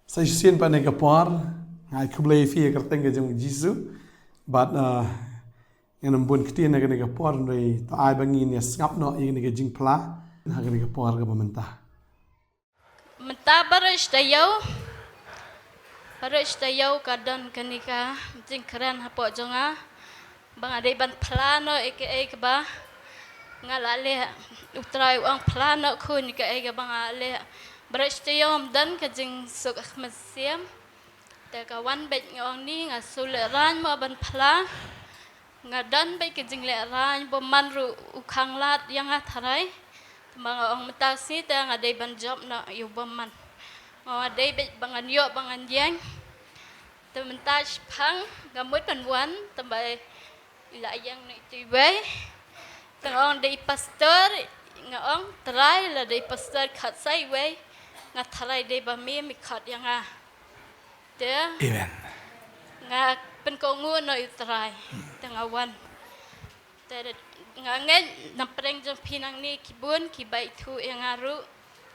Sa sien pa nega por ngai kublai fi kerteng ke jong jisu but yang bun ketian nega por noi ta ai bangin ya ngap no yang nega jing pla nega por ke pemerintah. Mentah Baris tayo kadon kanika jing keren hapo jonga bang adai ban plano aka ba ngalale utrai ang plano kun ka ega bang ale baris tayo dan ka jing suk masiam ta ka wan bet ngong ni ngasul ran mo ban pla ngadan bet ka jing le ran bo manru ukang lat yang atharai mga ang matasi ta ngadai ban job na yubaman adai bet bangan yo bangan yang tementaj pang gamut panwan tambay ilayang na itiway tangong day pastor ngaong try la day pastor kat say way nga try day bami mikat yang te Amen. nga penkongu no try tangawan te nga ngen napreng jong pinang ni kibun kibay tu yang aru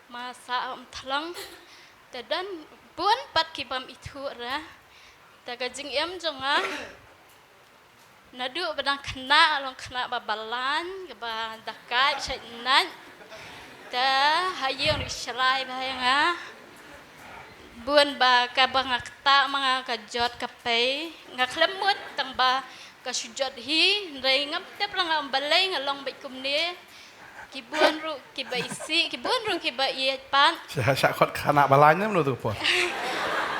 masa thalang dan pun pat kibam itu ra taga jing em jonga nadu badang kena long kena babalan ba dakai sainan ta hayong risrai bahanga bun ba ka bangakta mga kajot kapay nga klemut tang ba kasujot hi rai ngap tep lang ang balay nga long bay kumni kibun ru kiba iet pan Syakot kana balanya menurut tu pun.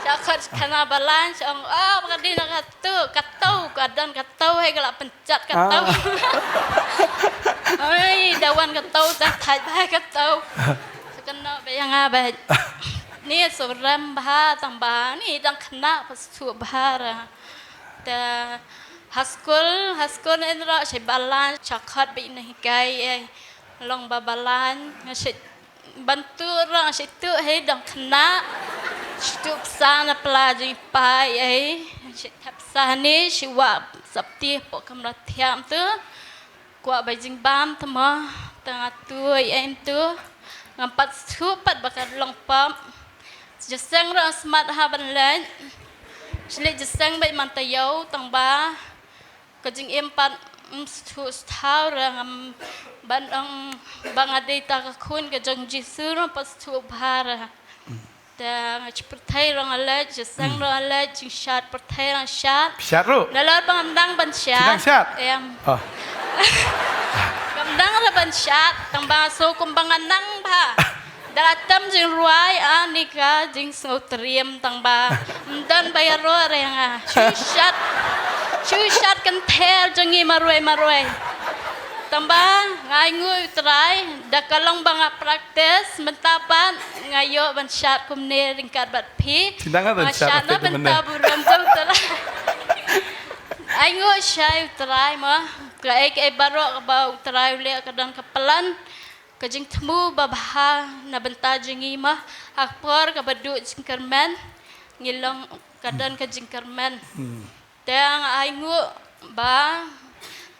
syakot kana balan syang bakadi nak katau kadan katau hai galak pencat katau ai dawan katau tak thai bai katau sekena bayang abad ni suram bha tang ba ni dang kena pasu bahara ta haskul enra syai balan syakot bi nahi kai long babalan ngasit bantu orang situ hai dang kena stuk sana pelajar pai ai sit sani siwa sabti po kamra thiam tu kwa bajing bam tama tanga tu em tu ngampat supat bakar long pam jasang ra smart ha ban lan sile jasang bai mantayau tang ba kajing empat tu thau ra ngam ban ang bangadai ta kun ka jong jisu ro pas tu bhara ta ngachperthai rong ala jasang rong ala jing shat perthai rong shat ru. dalar bang dang ban shat em gamdang ra ban shat tang ba so kum bangan nang ba datam jing ruai anika jing so triam tang ba dan bayaro renga shat kan ther jongi maroi tambah ngai ngui try dakalong banga praktis mentapan ngayo ban syat kumne ringkat bat pi syat na bentaburam jong try ai ngui syai try ma kai barok ba try le kadang kapelan kajing temu babha na benta jingi ma akpor ka badu jingkerman ngilong kadang ka jingkerman tang ai ngui ba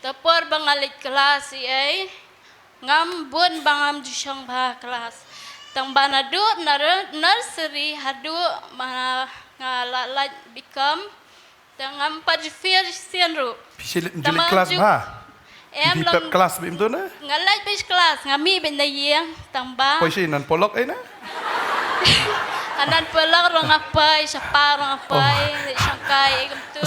tapor bangalik kelas ai ngam bun bangam jusyang ba kelas tang banadu nursery hadu mana ngalalaj become tang ngam pajfir sianru Pisil kelas ba? Em long kelas bim tu na? ngalaj bis kelas ngami ben dayeng tang ba Poisi nan polok ai na? anan pelak rong apai sapa rong apai sangkai gitu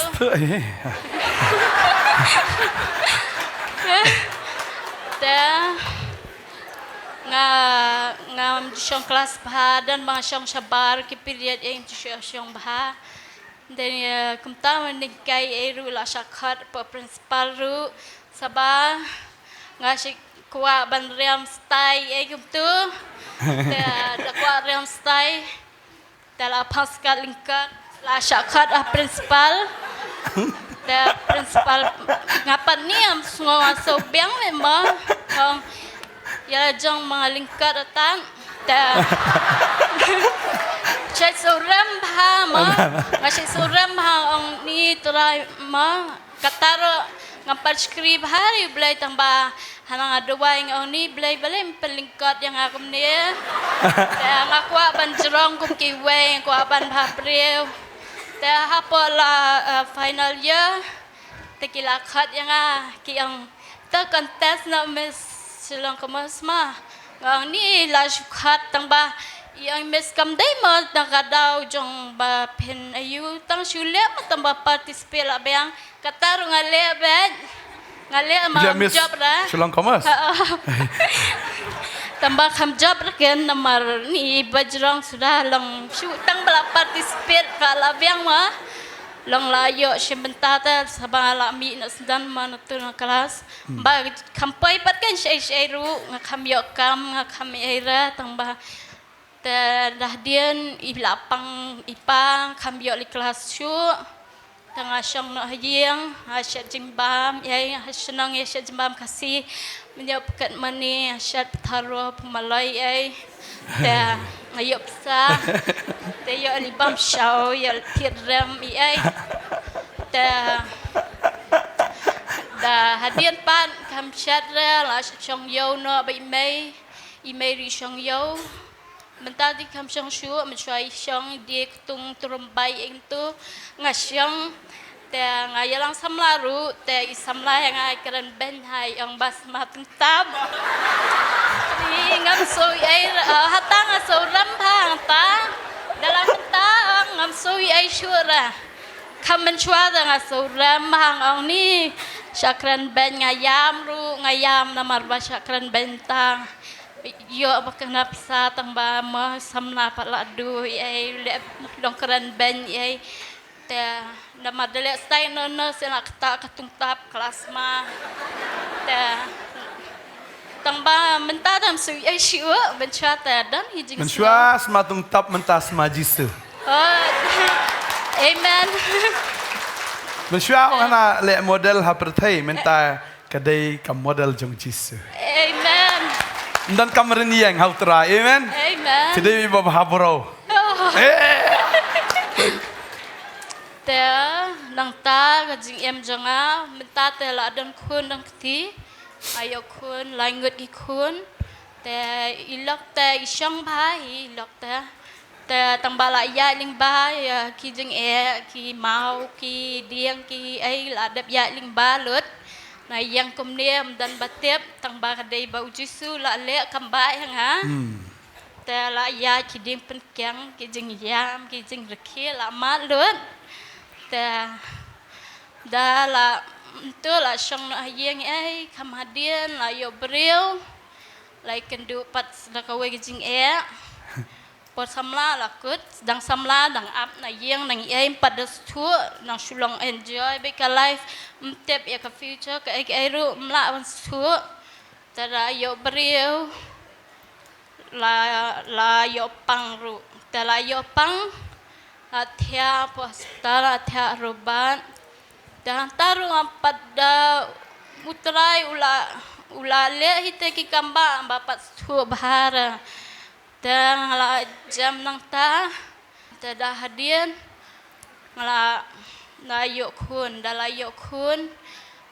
ngam syong kelas bah dan mga syong sabar ki period yang syong bah dan kumta meningkai eru la syakhat pa principal ru sabah ngasih kuwa ban riam stay gitu da kuwa riam stay dalam pascal lingkar la syakhat principal da principal ngapan ni am semua so biang memang ya jong mga lingkar datang da chat suram ha ma masih suram ha ong ni turai ma kataro ngapat skrip hari belai tambah hanang adawai ngau ni belai belai pelingkot yang aku ni dan aku aban jerong kum kiwe aku aban babreu dan apa lah final year tekila kat yang ki yang ta kontes na Miss Silang Kemas mah ngau ni lah kat tambah yang mes kam dai ma nakadaw jong ba pen ayu tang shule ma tamba participate la bang katar ngale ma job ra Silang Kemas. tamba kam job ra ken namar ni bajrong sudah long shu tang bala participate kala bang ma long layo sebentar ta sabang la mi na sedan ma na tu na kelas ba kampai pat kan syai ru ngakam yo kam ngakam era tamba dah dian ilapang ipang kambiok li kelas syu tengah syang nak hayang asyat jimbam yai senang ya asyat jimbam kasih menyop kat mani asyat taruh pemalai ai dah ayop sa dah yo libam syau ya tiram ai dah hadian pan kam syadra la syong yo no bai mai imei ri syong yo mentadi kam syang shu mencuai syang dia ketung terumbai itu ngasyang te ngayalang samlaru te isamla yang ai keren ben hai yang bas mateng tab ni ngam so ai hatang so rampang ta dalam ta ngam so ai syura kam mencuai dengan so rampang ang ni syakran ben ngayam ru ngayam namar ba syakran bentang yo bakal napsa tang ba ma samna paladu ai dongkran ben ai te nama dele stai no sena kata katung tap kelas ma te tang ba menta dam su ai shu bencha te dan hijing Mensyua sematung tap mentas majisu. Amen. Mensyua ana le model hapertai menta kadai kam model jong jisu. Amen. Dan kamerin yang hau tera, amen. Amen. Kadai bapa habro. Te nang ta kajing em janga menta te la dan kun nang kti ayo kun langut ikun te ilok te isyang bhai ilok te tambala ya ling bhai ki jing ki mau ki diang ki ai la dap ya ling balut na yang kumniam dan batep tang ba kadai bau jisu la le kamba yang te la ya ki dim pen kyang ki jing yam ki jing rekhe la malut te da la tu la syang na yang ai kam hadian la yo breu lai kendu pat da kawe ki jing pot samla la kut dang samla dang ap na yang nang ai pat da tu nang sulong enjoy be ka life tep ya ka future ka ai ru mla wan tu tara yo breu la yo pang ru ta la yo pang athia postara athia roban dan tarung ampat da utrai ula le hite ki kamba bapat tu bahara dan la jam nang ta dah hadian ngala na yo kun dala yo kun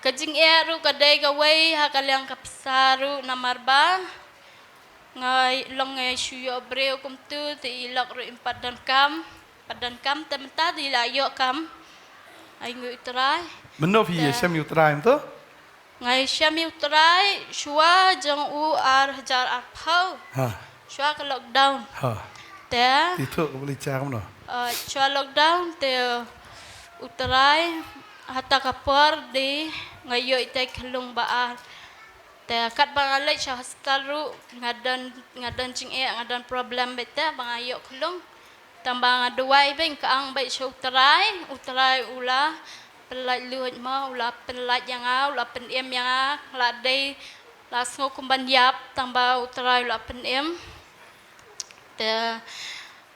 kajing eru kadai gawai hakalyang kapsaru namarba ngai long ngai shuyo breu kum tu ti ilok ru padan kam temta di la yo kam ai ngui trai Menov hi syam yutraim tu. ngai syam utrai shua jang u ar hajar arpau Ha. shua ka lockdown Ha. te Itu kau boleh cakap no. shua lockdown te utrai hata kapor di ngayo itai kelung baar te kat bangalai syah hospital ngadan cing ngadan problem beta bangayo kelung tambang aduai beng kaang bai syah utrai ula pelaj luat ma ula pelaj yang ula penem yang la dei la sngo kumban yap tamba utrai ula penem te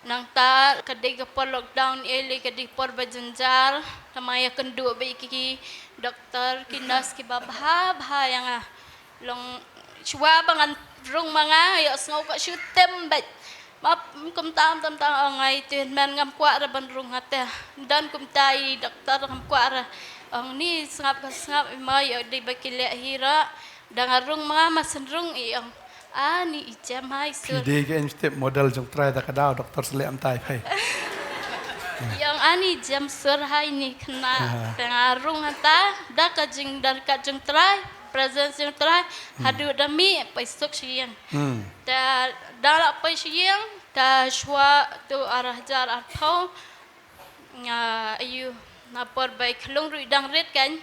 nang ta kadai kapor lockdown eli kadai por bajenjar tamaya kendu bai ki doktor ki nurse ki babha yang long chua bangan rung manga yo sngo ka syutem bai map kum tam ngai tin man ngam kwa ra ban rung hata dan kum tai doktor ngam kwa ra ang ni sengap mai di bakile hira dangarung mga masenrung iyang ni ijam hai sur Pide ke step model jong try da kadao doktor sele am tai phai. yang ani jam sur hai ni kena dangarung hata da kajing dar kajing try presence yang try hadu dami paisok siang da dala pai siang da shwa tu arah jar arthau ayu napor baik kelung ruidang red kan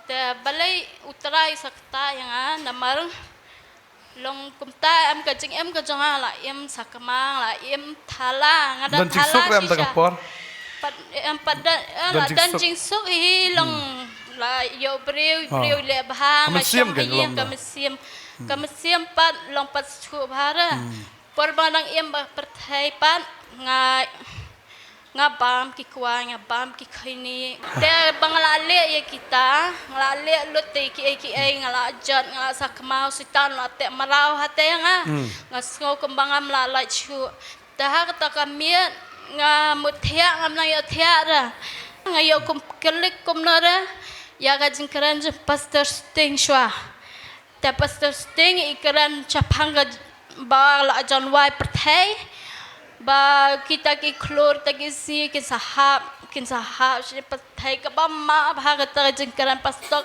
te balai utrai sakta yang namar long kumta am kajing em kajong la em sakamang la em thala ngada Dan thala jiksuk ram da kapor. em pada la dan jingsuk hi long la yo breu le bahang Kamasiam kan long da. kamasiam pat long pat chu bhara por banang em perthai pat nga bam ki kwa nga bam ki khaini te banglale ye kita nglale lutte ki ngala jat ngala sakmau sitan la te marau hate nga ngo kembangam la la chu ta ta kamiet nga muthia ngam na yo thia ra nga yo kum kelik kum na ra ya ga jingkran je pastor sting shwa ta pastor sting ikran chapang ga ba la jan wai perthai ba kita ki klor tagi si ki sahab si pathai ka ba ma bhagat ta jingkaran pastok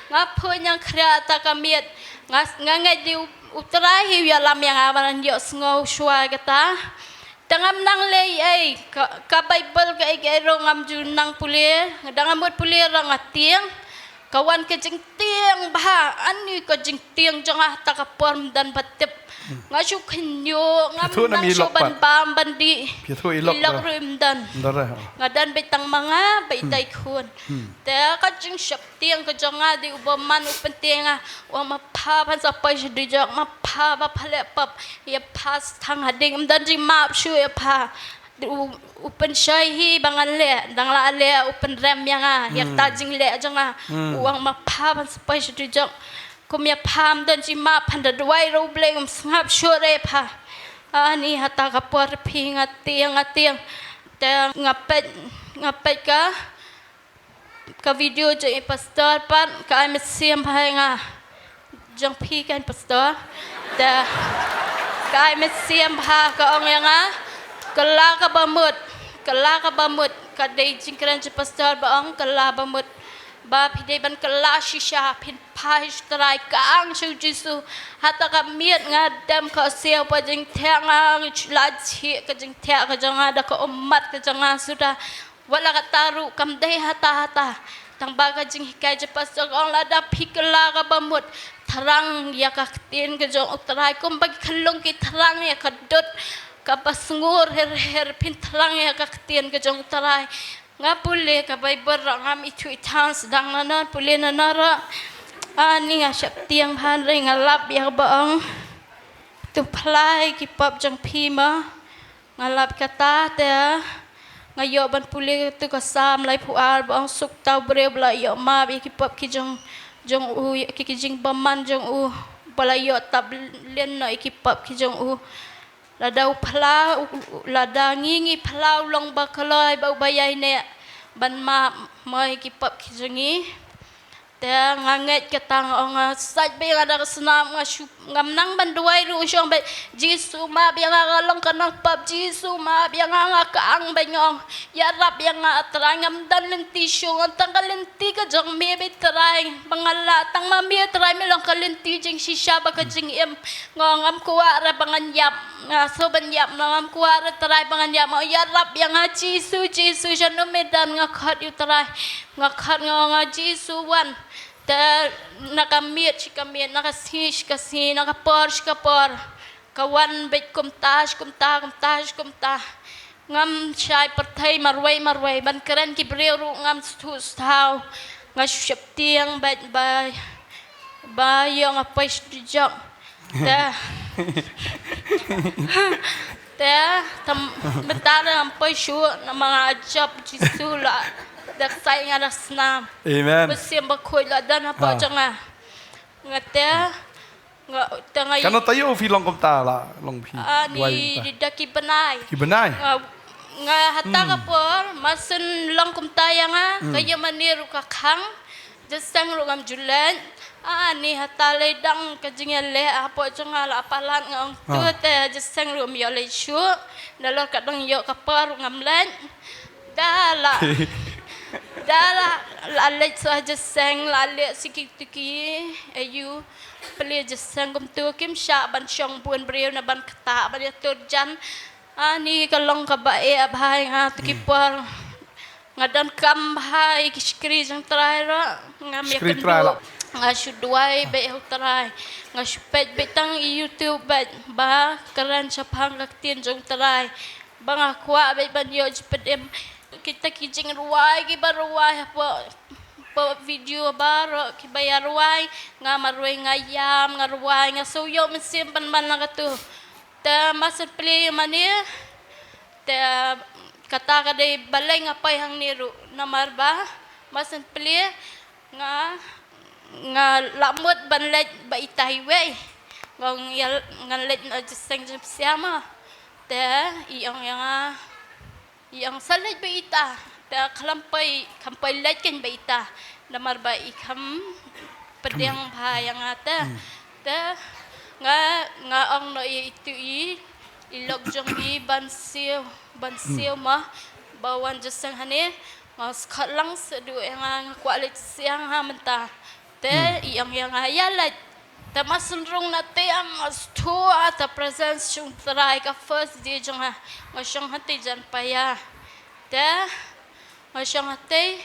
nga phonyang khra ta kamiet nga ngai di utrai hi ya lam yang aban yo sngo shwa kata tangam nang le ai ka bible ka ai ro ngam ju nang pulir dangam bot pulir rang atiang kawan ke jing tiang ba ani ko jing tiang jangah ta ka porm dan batep nga chu khinyo ngam nang soban bam bandi Pitu ilok rim dan Ndara. nga dan betang mga baitai khun te ka jing shap tiang ka janga di ubaman upentenga wa ma pha ban sa pai di jak ma pha ba phale pap ya pas thang hading dan ji map shu ya pha upen shai hi bangan le dang la le upen rem yang yak ta jing le janga uang ma pha ban sa pai di jak kumya pham dan ji ma phanda dwai ro bleng sngap shure pha ani hata ka por phi ngatiang te ngapet ka video je pastor pan ka am siam phai nga jong phi kan pastor te ka am siam pha ka ong yang kala ka bamut ka dei jingkran je pastor ba ong kala bamut ba pide ban kala shisha pin pai strai kaang chu jisu hata ka miet nga dam ka sel pa jing thang la chi ka jing thia ka janga da ka ummat ka janga sudah wala ka taru kam dei hata tang ba ka jing hikai je pas jong la da phikla ka bamut tharang ya ka tin ka jong utrai kum bagi khalung ki tharang ya ka dot ka pasungur her pin tharang ya ka tin ka jong utrai nga pule ka bible ra ngam itu itans dang nana pule nana ani nga syap tiang phan re nga lap ya baang tu phlai ki pap jang phi ma nga lap kata te nga yo ban pule tu ka sam lai phu ar baang suk tau bre bla yo ma bi ki pap ki jong u ki jing baman jong u bala yo tab len no ki pap ki jong u lada phla lada ngi phlau long ba khloi ba bayai ne ban ma mai ki pap ki jongi te nganget ketang ong saj be ada senam ngam nang ban duai ru syong be jisu ma biang ngalong kanang pap jisu ma biang ngakaang banyong ya rap yang terangam dan lenti syong tang kalenti ka jong me be terang pangala tang ma me terai melong kalenti jing shisha ba ka jing em ngam kuwa ra bangan yap so ban yap ngam kuwa ra terai bangan yap ya rap yang jisu janu medan ngakhat yu terai ngakhat jisu wan ta nakamiet shikamiet nakasish kasi nakapor shikapor kawan bet kumta ngam shai perthai marwai ban keren ki breu ru ngam stu stau nga shep tiang bet ba yo nga pais dijak ta tam betara am pais shu na mga job jisula dak sai nga rasnam Amen. besim bakhoi la dan apa janga ngate nga tanga Kano tayo fi long kumta la long phi. ni daki benai Ki benai. nga hata ka por masun lang kum tayang kaya maniru ka khang jasang ru ngam julan ni hatalay dang kajingale apo chunga la palan ngong tu te jasang ru mi ole shu dalor ka dang yo ka por ngam lan dala la let sa jasang la le sikiki ayu peli jasang kum tu kim sha ban chong buan breu na ban kata ban tur jan ni kalong ka bae abhay nga tukipor nga dan kam bhai kiskri jang trai ra nga mi Skri kan try la. nga shudwai be ho trai nga shupet be tang YouTube ba karan sa phangaktin jong trai banga kwa be ban yo jpedem kita kijing ruwai ki baruwai po video baro ki bayar ruwai nga maruwai nga yam nga ruwai nga suyo mesim pan man nga tu ta masad pili mani ta kata kadai balay nga pay hang niru namar ba masad pili nga lamot banlet ba itaywe nga let na jiseng siyama ta iyang salit ba ita ta kampay let ken ba ita namar ba ikam pedang bahayang ata ta nga ang no itu ilog jong bansiw ma bawan jasang hani nga skat lang sa du nga kwalit siyang hamanta te iyang hayalat ta masunrong na te ang astua ta presence yung try ka first day jong nga siyang hati jan paya te nga siyang hati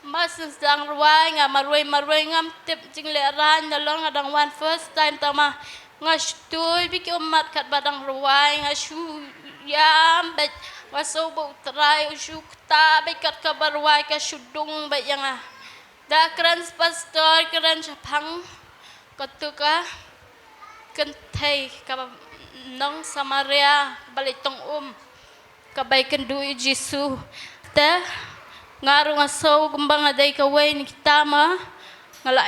masun sang ruway nga marway ngam tip jing leran na lang nga dang one first time tama nga shtuy biki umat kat badang ruway nga shu yam bet nga sobo try shu ta kat ka barway ka shudung bet yang da kran pastor kran chapang katuka kentay ka nong Samaria balitong kabay kendu Jesu ta ngaro nga so kumbang aday kaway ni kitama ngala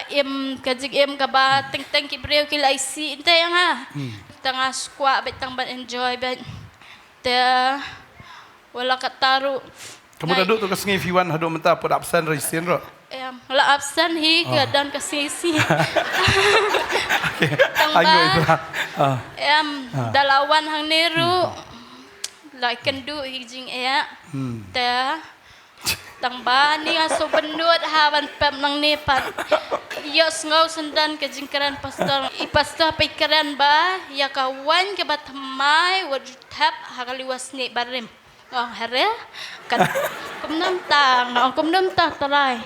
kajig ka ba teng kibreo kila isi intay nga tanga skwa betang ban enjoy bet ta wala kataro Kamu dadu tu kasngi fiwan hadu menta pod absen resin ro. Wala absen hi dan kasisi. Ayo itu. Dalawan hang niru like can do hijing ta tang ba ni nga so benut hawan pem nang nepat yos ngau sendan ke jingkaran pastor pastor pikaran ba ya kawan ke batmai wad tap hakaliwas ni barim here kan kumnam ta tarai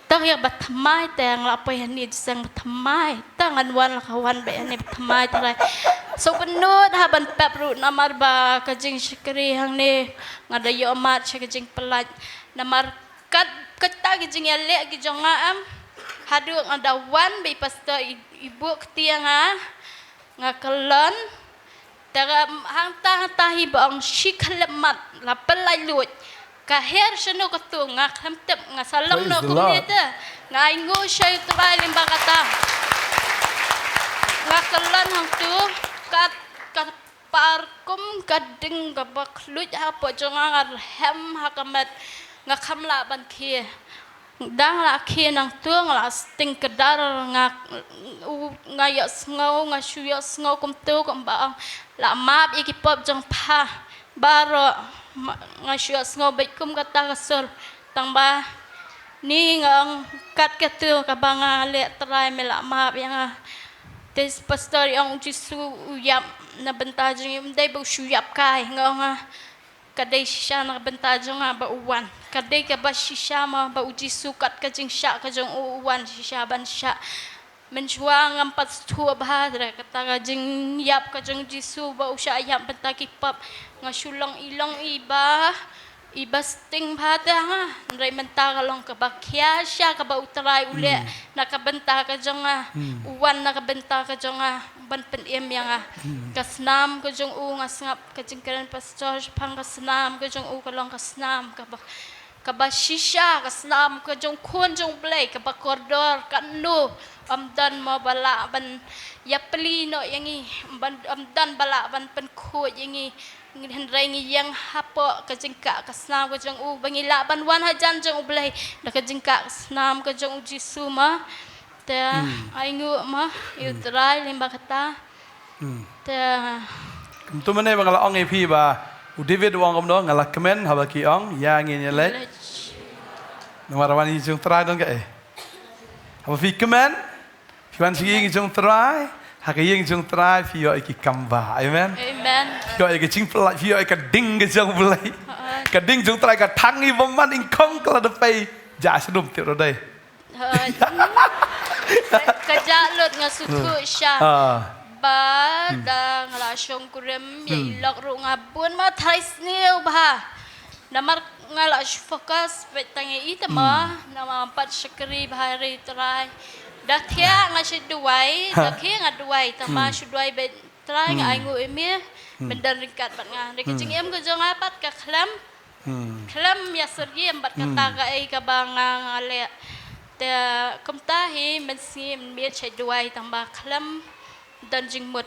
tak ya batmai tang lapay ni jisang batmai tangan wan kawan ba ni batmai tarai so benut haban pep ru namar ba kajing syikri hang ni ngadayo amat syikajing pelat namar kata gijing yale gijong hadu ada wan be pastor ibu ketia nga kelon tara hang tahi bang shikalemat la pelai lut kaher shano katu nga khamtep nga salam no kumita nga ingo shay try limba kata nga kelon hang tu kat parkum kading gabaklut hapo jonga hem hakamat nga kamla ban kia dang la kia nang tuang la sting kedar nga yos ngau nga shuyos ngau kum tu kum baang la map ikipop jong pa baro nga shuyos ngau bet kum kata kasur tang ba ni ngang kat katu kabanga le try mela map yang tes pastor yang Jesu uyap na bentajong yung day ba shuyap kai nga kadai shisha na bentajo nga ba uwan kadai ka ba shisha ma ba uji sukat ka jing sha ka jong uwan shisha ban sha menjuang am pastua bahadra kata ka jing yap ka jong Jisu ba usha yap bentaki pap nga shulong ilong iba sting bhata nga nray menta ka long ka ba kya sha ka ba utray ule nakabenta ka jong uwan nakabenta ka jong ban penem yang kasnam ko jong nga sngap ka jingkaran pastor pang kasnam ko jong kalong kasnam ka ba shisha kasnam ko jong kun jong play ka ba koridor kanu amdan mo bala ban yapli no yangi amdan bala ban pen ko yangi Hendrai yang hapo ke jengka ke senam ke jeng bangi la banwan hajan jeng ublai dah ke jengka senam ke jeng Jisu mah te aingu mah utrai limba kata te tu mana bangala ong epi ba David wang kom do ngala kemen habaki ong yang ini le nomor wani jung try dong ke haba fi kemen fiwan sigi jung try Hakayeng jung try fio iki kamba, amen. amen Fio iki jing pelai fio iki ding ke jung belai. Ka ding jung try ka tangi boman ing kong kala de pay ja sedum ti rodai. kajalut ngasutu sya ba da ngalasyong kurem ya ilok ru ngabun ma thais niu ba namar ngala fokus betangi itama nama empat syakri bahari try dah thia ngasih duai dah thia ngaduai tama syuduai bet try ngaingu emir bendan ringkat bat nga de kicing em ko jong apat ka klam ya sergi em bat kata ka ai ka banga ngale te kumtahi mensi mir chai duai tamba klam dan jing mut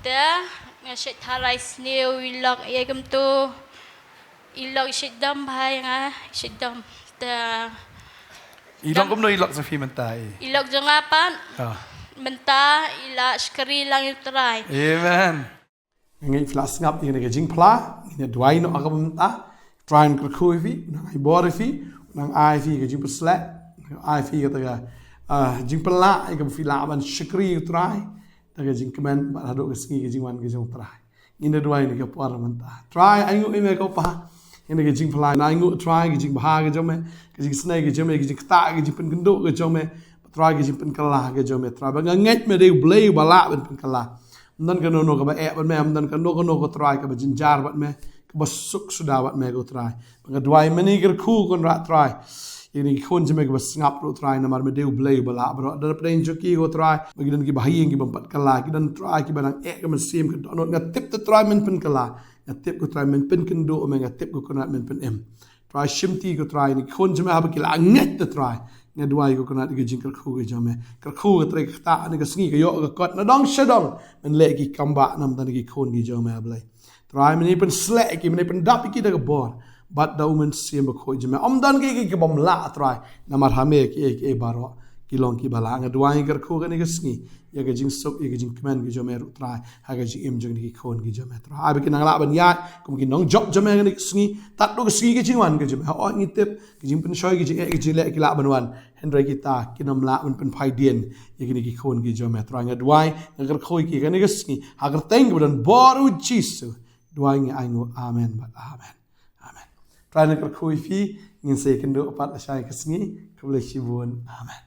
te ngasih tharai sneu ilok ye kum tu ilok sidam bhai nga sidam te Ilok kom no ilok sa fi mentai. ilok jong apan menta ila skri lang utrai Amen. Ngai flas ngap ini ke jing pla ini duai no agam ta try and kurkui fi nang ai bor fi nang ai fi ke jing peslet ai fi ke ta jing pla ai ke fi la ban shikri utrai ta ke jing kemen ba hado ke ski ke jing wan ke jong trai ini duai ni ke por menta try ai ngu ime ko pa ini ke jing pla nang ngu try ke jing bah ke jome ke jing snai ke jome ke jing ta ke jing pen kendo ke jome try ke jing pen kala ke jome try ba nget me de blay bala pen kala dan kan no ka ba e ban me dan kan no ko try ka ba jinjar bat me ka ba suk sudah bat me ko try ba dwai meni ger ku kon ra try ini kon je me ka ba ngap ro try na mar me deu blay bala bro dan plain joki ko try bagi dan ki ba hieng ki bampat kala ki dan try ki ba e ka man sim ka no ngatip to try men pen kala ngatip ko try men pen kendo me ngatip ko konat men pen em try shimti ko try ni kon je me ha ba ki la nget to try nga duai ko konat ke jingkar khu ke jame kar khu ke tre ta ne ke sngi ke yo ke kot na dong shadong men le ki kamba nam tan ki khon ki jame ablai try meni pen slek ki meni pen dap ki de ke bor bat da umen sim ba kho jame om dan ki bom la try na mar hame ki e baro ki long ki bala nga duai kar khu ke ne ke sngi ya ke jing sok ya ke jing kmen ki jame ru try ha ke jing im jing ki khon ki jame try abi ki nang la ban ya kum ki nong job jame ne ke sngi tat do ke sngi ke jing wan ke jame ha ngi tip ki jing pen shoy ki jing e ki jing le ki la ban wan Hendrai kita kinam la men pen pai dien ye kini ki khon ki jome tra nga duai ngar khoi ki kani ke sngi agar teng budan boru jisu duai ngi aingo amen ba amen amen tra ngar khoi fi ngin se kendo pat asai ke sngi kble shibun amen